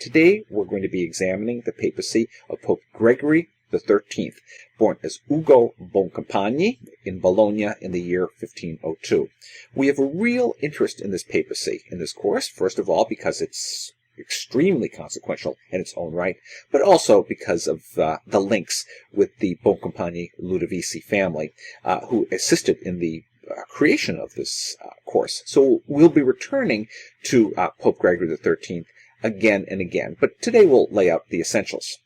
Today we're going to be examining the papacy of Pope Gregory XIII, born as Ugo Boncompagni in Bologna in the year 1502. We have a real interest in this papacy in this course, first of all because it's extremely consequential in its own right, but also because of the links with the Boncompagni Ludovisi family, who assisted in the creation of this course. So we'll be returning to Pope Gregory XIII again and again, but today we'll lay out the essentials.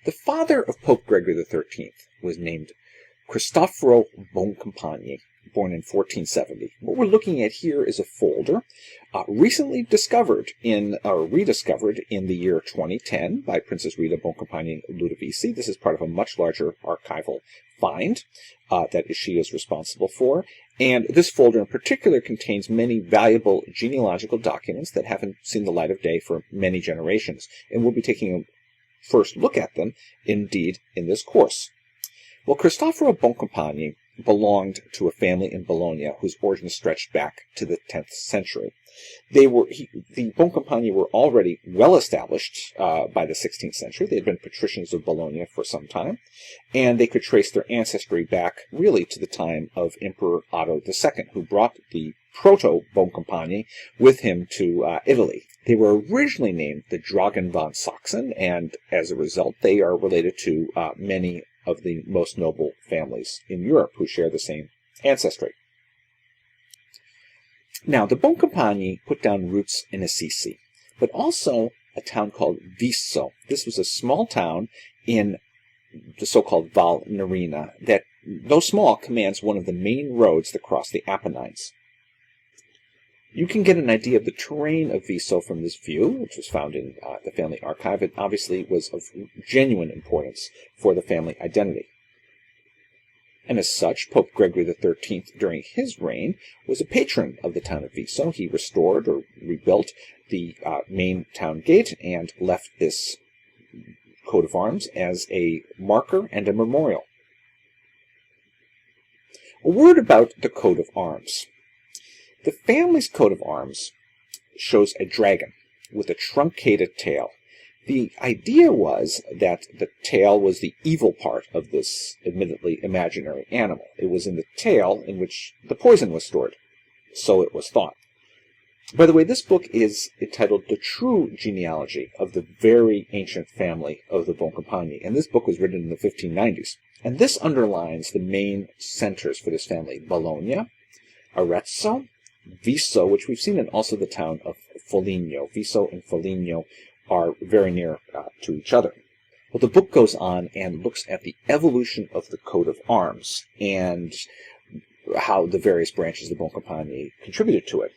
The father of Pope Gregory XIII was named Cristoforo Boncompagni, born in 1470. What we're looking at here is a folder recently discovered rediscovered in the year 2010 by Princess Rita Boncompagni Ludovisi. This is part of a much larger archival find that she is responsible for. And this folder in particular contains many valuable genealogical documents that haven't seen the light of day for many generations. And we'll be taking a first look at them, indeed, in this course. Well, Cristoforo Boncompagni belonged to a family in Bologna whose origins stretched back to the 10th century. The Boncompagni were already well established by the 16th century. They had been patricians of Bologna for some time, and they could trace their ancestry back really to the time of Emperor Otto II, who brought the proto-Boncompagni with him to Italy. They were originally named the Dragon von Sachsen, and as a result, they are related to many of the most noble families in Europe who share the same ancestry. Now, the Boncompagni put down roots in Assisi, but also a town called Visso. This was a small town in the so-called Val Nerina that, though small, commands one of the main roads that cross the Apennines. You can get an idea of the terrain of Visso from this view, which was found in the family archive. It obviously was of genuine importance for the family identity. And as such, Pope Gregory XIII, during his reign, was a patron of the town of Visso. He restored or rebuilt the main town gate and left this coat of arms as a marker and a memorial. A word about the coat of arms. The family's coat of arms shows a dragon with a truncated tail. The idea was that the tail was the evil part of this admittedly imaginary animal. It was in the tail in which the poison was stored. So it was thought. By the way, this book is entitled The True Genealogy of the Very Ancient Family of the Boncompagni, and this book was written in the 1590s. And this underlines the main centers for this family: Bologna, Arezzo, Visso, which we've seen, and also the town of Foligno. Visso and Foligno are very near to each other. Well, the book goes on and looks at the evolution of the coat of arms and how the various branches of the Boncompagni contributed to it,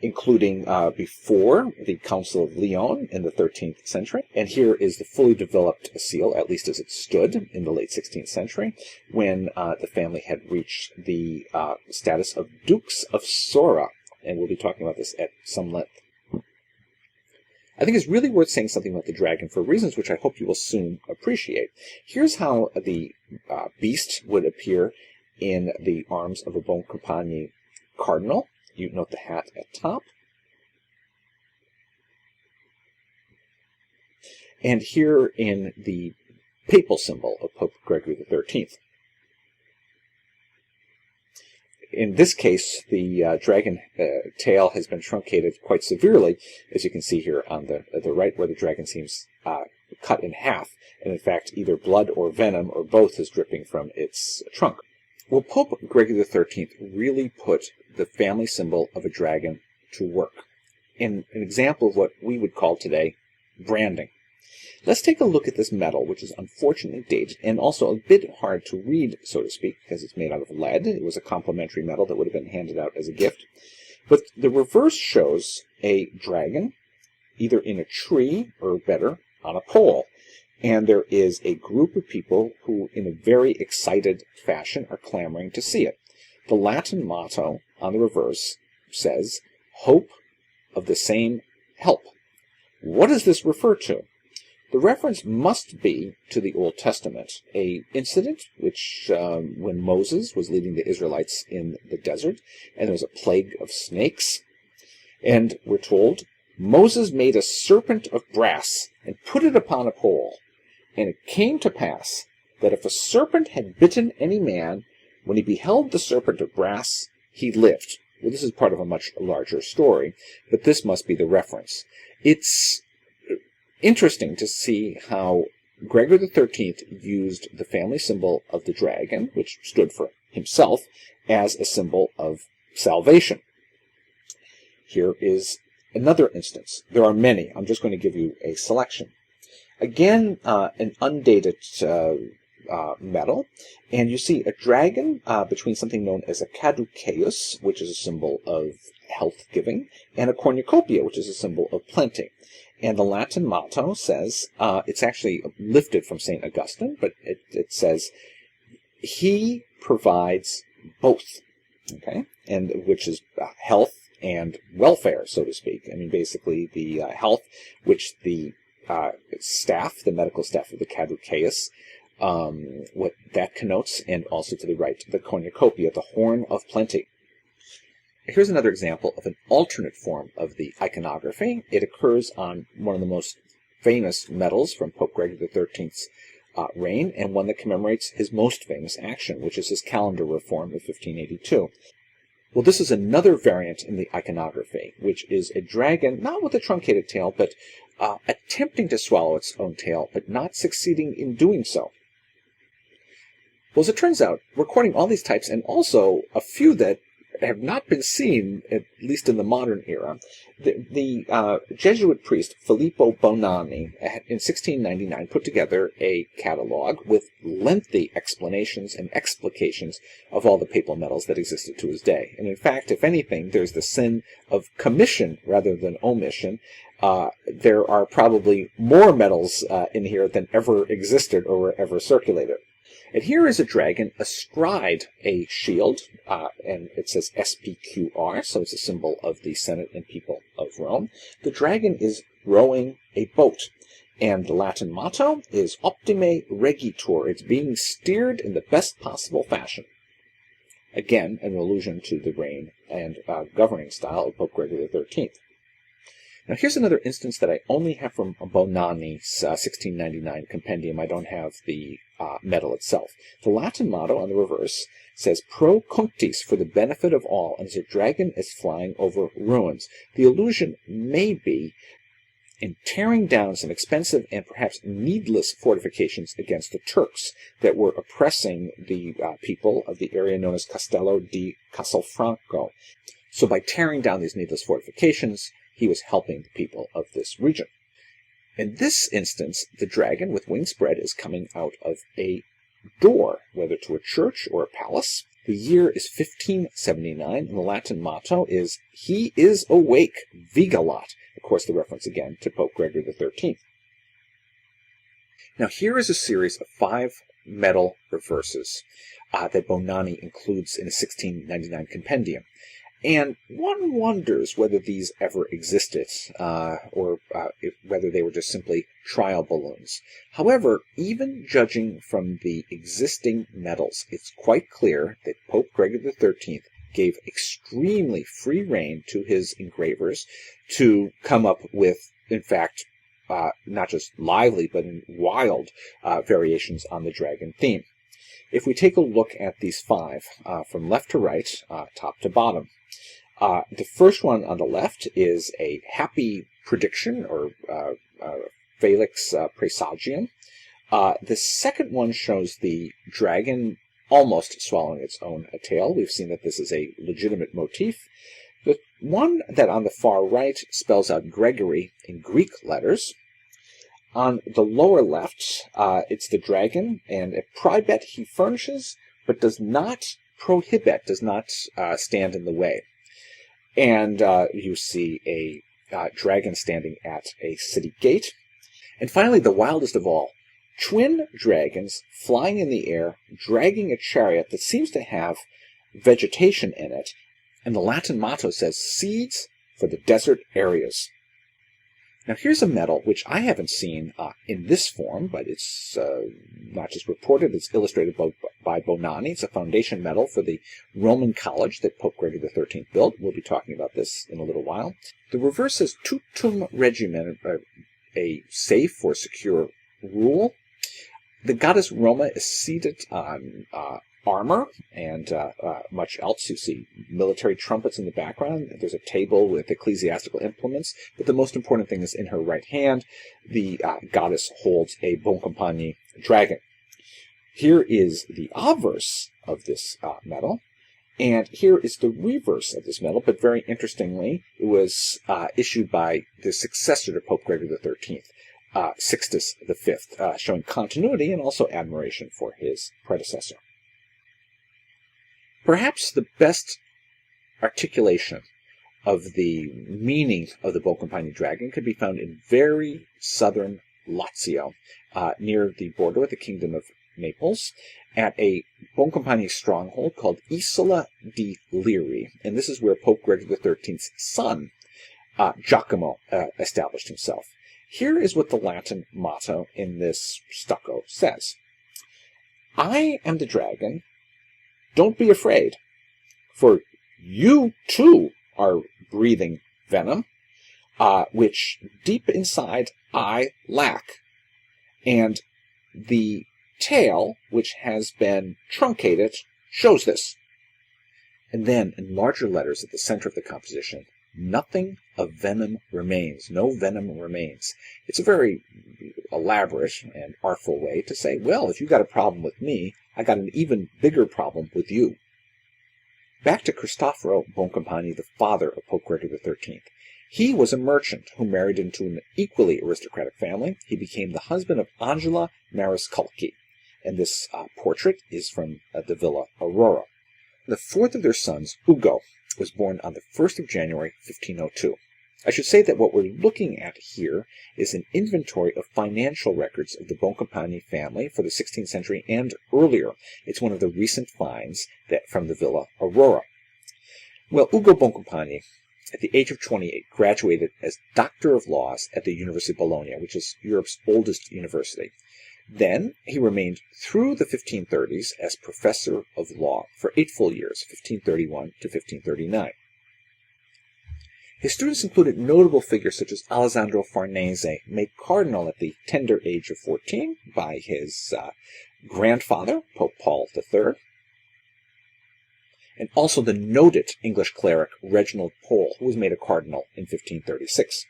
including before the Council of Lyon in the 13th century. And here is the fully developed seal, at least as it stood in the late 16th century, when the family had reached the status of Dukes of Sora. And we'll be talking about this at some length. I think it's really worth saying something about the dragon for reasons which I hope you will soon appreciate. Here's how the beast would appear in the arms of a Boncompagni cardinal. You note the hat at top. And here in the papal symbol of Pope Gregory XIII. In this case, the dragon tail has been truncated quite severely, as you can see here on the right, where the dragon seems cut in half. And in fact, either blood or venom or both is dripping from its trunk. Well, Pope Gregory XIII really put the family symbol of a dragon to work in an example of what we would call today branding. Let's take a look at this medal, which is unfortunately dated and also a bit hard to read, so to speak, because it's made out of lead. It was a complimentary medal that would have been handed out as a gift. But the reverse shows a dragon, either in a tree or, better, on a pole. And there is a group of people who, in a very excited fashion, are clamoring to see it. The Latin motto on the reverse says, "Hope of the same help." What does this refer to? The reference must be to the Old Testament, an incident which, when Moses was leading the Israelites in the desert, and there was a plague of snakes, and we're told Moses made a serpent of brass and put it upon a pole. And it came to pass that if a serpent had bitten any man, when he beheld the serpent of brass, he lived. Well, this is part of a much larger story, but this must be the reference. It's interesting to see how Gregory XIII used the family symbol of the dragon, which stood for himself, as a symbol of salvation. Here is another instance. There are many. I'm just going to give you a selection. Again, an undated metal, and you see a dragon between something known as a caduceus, which is a symbol of health-giving, and a cornucopia, which is a symbol of plenty. And the Latin motto says, it's actually lifted from St. Augustine, but it says, he provides both, okay, and which is health and welfare, so to speak. I mean, basically the health, which the staff, the medical staff of the caduceus, what that connotes, and also to the right, the cornucopia, the horn of plenty. Here's another example of an alternate form of the iconography. It occurs on one of the most famous medals from Pope Gregory XIII's reign, and one that commemorates his most famous action, which is his calendar reform of 1582. Well, this is another variant in the iconography, which is a dragon, not with a truncated tail, but attempting to swallow its own tail, but not succeeding in doing so. Well, as it turns out, recording all these types, and also a few that have not been seen, at least in the modern era, the Jesuit priest Filippo Bonanni in 1699 put together a catalog with lengthy explanations and explications of all the papal medals that existed to his day. And in fact, if anything, there's the sin of commission rather than omission. There are probably more medals in here than ever existed or were ever circulated. And here is a dragon astride a shield, and it says SPQR, so it's a symbol of the Senate and people of Rome. The dragon is rowing a boat, and the Latin motto is Optime Regitur. It's being steered in the best possible fashion. Again, an allusion to the reign and governing style of Pope Gregory XIII. Now, here's another instance that I only have from Bonanni's 1699 compendium. I don't have the medal itself. The Latin motto on the reverse says Pro Cunctis, for the benefit of all, and as a dragon is flying over ruins. The allusion may be in tearing down some expensive and perhaps needless fortifications against the Turks that were oppressing the people of the area known as Castello di Castelfranco. So by tearing down these needless fortifications, he was helping the people of this region. In this instance, the dragon with wings spread is coming out of a door, whether to a church or a palace. The year is 1579, and the Latin motto is, he is awake, vigilat. Of course, the reference again to Pope Gregory XIII. Now, here is a series of 5 medal reverses that Bonanni includes in a 1699 compendium. And one wonders whether these ever existed, or whether they were just simply trial balloons. However, even judging from the existing medals, it's quite clear that Pope Gregory XIII gave extremely free rein to his engravers to come up with, in fact, not just lively, but wild variations on the dragon theme. If we take a look at these 5, from left to right, top to bottom, the first one on the left is a happy prediction, or Felix Praesagium. The second one shows the dragon almost swallowing its own tail. We've seen that this is a legitimate motif. The one that on the far right spells out Gregory in Greek letters. On the lower left, it's the dragon, and a prohibet he furnishes, but does not prohibit, does not stand in the way. And you see a dragon standing at a city gate. And finally, the wildest of all, twin dragons flying in the air, dragging a chariot that seems to have vegetation in it. And the Latin motto says, seeds for the desert areas. Now here's a medal which I haven't seen in this form, but it's not just reported, it's illustrated by Bonani. It's a foundation medal for the Roman college that Pope Gregory XIII built. We'll be talking about this in a little while. The reverse says Tutum Regimen, a safe or secure rule. The goddess Roma is seated on armor and much else. You see military trumpets in the background. There's a table with ecclesiastical implements, but the most important thing is in her right hand, the goddess holds a Boncompagni dragon. Here is the obverse of this medal, and here is the reverse of this medal, but very interestingly, it was issued by the successor to Pope Gregory XIII, Sixtus V, showing continuity and also admiration for his predecessor. Perhaps the best articulation of the meaning of the Boncompagni dragon could be found in very southern Lazio, near the border with the Kingdom of Naples, at a Boncompagni stronghold called Isola di Liri, and this is where Pope Gregory XIII's son, Giacomo, established himself. Here is what the Latin motto in this stucco says. I am the dragon. Don't be afraid, for you too are breathing venom, which deep inside I lack. And the tail, which has been truncated, shows this. And then, in larger letters at the center of the composition, nothing of venom remains. No venom remains. It's a very elaborate and artful way to say, well, if you got a problem with me, I got an even bigger problem with you. Back to Cristoforo Boncompagni, the father of Pope Gregory XIII. He was a merchant who married into an equally aristocratic family. He became the husband of Angela Mariscolchi, and this portrait is from the Villa Aurora. The fourth of their sons, Ugo, was born on the 1st of January, 1502. I should say that what we're looking at here is an inventory of financial records of the Boncompagni family for the 16th century and earlier. It's one of the recent finds from the Villa Aurora. Well, Ugo Boncompagni, at the age of 28, graduated as Doctor of Laws at the University of Bologna, which is Europe's oldest university. Then he remained through the 1530s as professor of law for 8 full years, 1531 to 1539. His students included notable figures such as Alessandro Farnese, made cardinal at the tender age of 14 by his grandfather, Pope Paul III, and also the noted English cleric Reginald Pole, who was made a cardinal in 1536.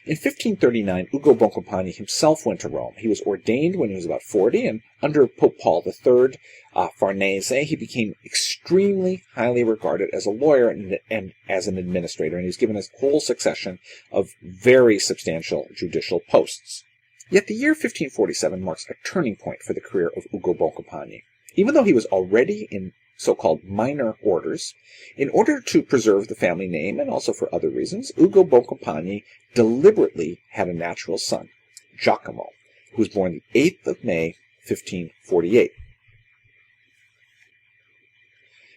In 1539, Ugo Boncompagni himself went to Rome. He was ordained when he was about 40, and under Pope Paul III, Farnese, he became extremely highly regarded as a lawyer and as an administrator, and he was given a whole succession of very substantial judicial posts. Yet the year 1547 marks a turning point for the career of Ugo Boncompagni. Even though he was already in so-called minor orders, in order to preserve the family name and also for other reasons, Ugo Boncompagni deliberately had a natural son, Giacomo, who was born the 8th of May, 1548.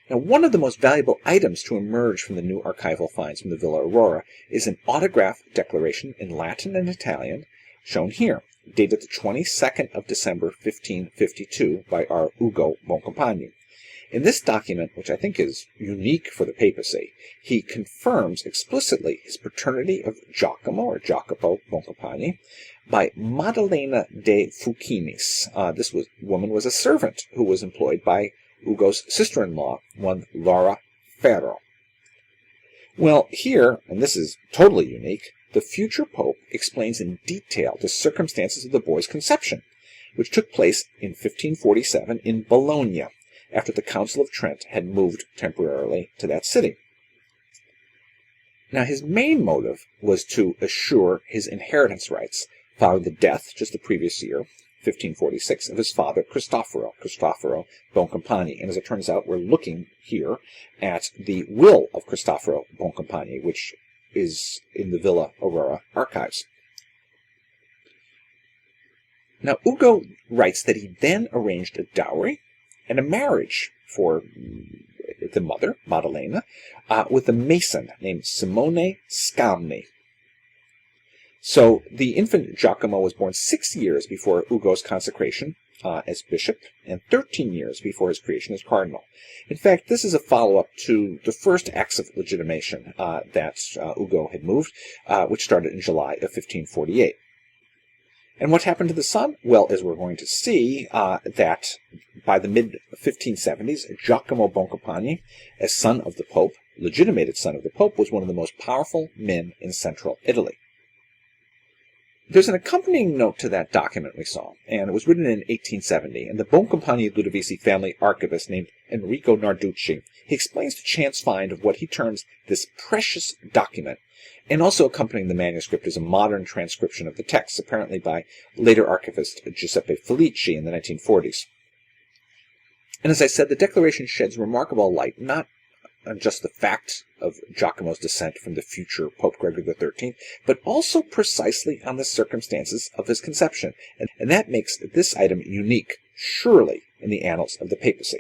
Now, one of the most valuable items to emerge from the new archival finds from the Villa Aurora is an autograph declaration in Latin and Italian, shown here, dated the 22nd of December, 1552, by our Ugo Boncompagni. In this document, which I think is unique for the papacy, he confirms explicitly his paternity of Giacomo, or Jacopo Boncompagni, by Maddalena de Fucinis. This woman was a servant who was employed by Ugo's sister-in-law, one Laura Ferro. Well, here, and this is totally unique, the future pope explains in detail the circumstances of the boy's conception, which took place in 1547 in Bologna, after the Council of Trent had moved temporarily to that city. Now, his main motive was to assure his inheritance rights following the death, just the previous year, 1546, of his father, Cristoforo Boncompagni. And as it turns out, we're looking here at the will of Cristoforo Boncompagni, which is in the Villa Aurora archives. Now, Ugo writes that he then arranged a dowry and a marriage for the mother, Maddalena, with a mason named Simone Scamni. So the infant Giacomo was born 6 years before Ugo's consecration as bishop, and 13 years before his creation as cardinal. In fact, this is a follow-up to the first acts of legitimation that Ugo had moved, which started in July of 1548. And what happened to the son? Well, as we're going to see, that by the mid-1570s, Giacomo Boncompagni, as son of the Pope, legitimated son of the Pope, was one of the most powerful men in central Italy. There's an accompanying note to that document we saw, and it was written in 1870, and the Boncompagni Ludovisi family archivist named Enrico Narducci, he explains the chance find of what he terms this precious document, and also accompanying the manuscript is a modern transcription of the text, apparently by later archivist Giuseppe Felici in the 1940s. And as I said, the declaration sheds remarkable light, not on just the fact of Giacomo's descent from the future Pope Gregory XIII, but also precisely on the circumstances of his conception, and that makes this item unique, surely, in the annals of the papacy.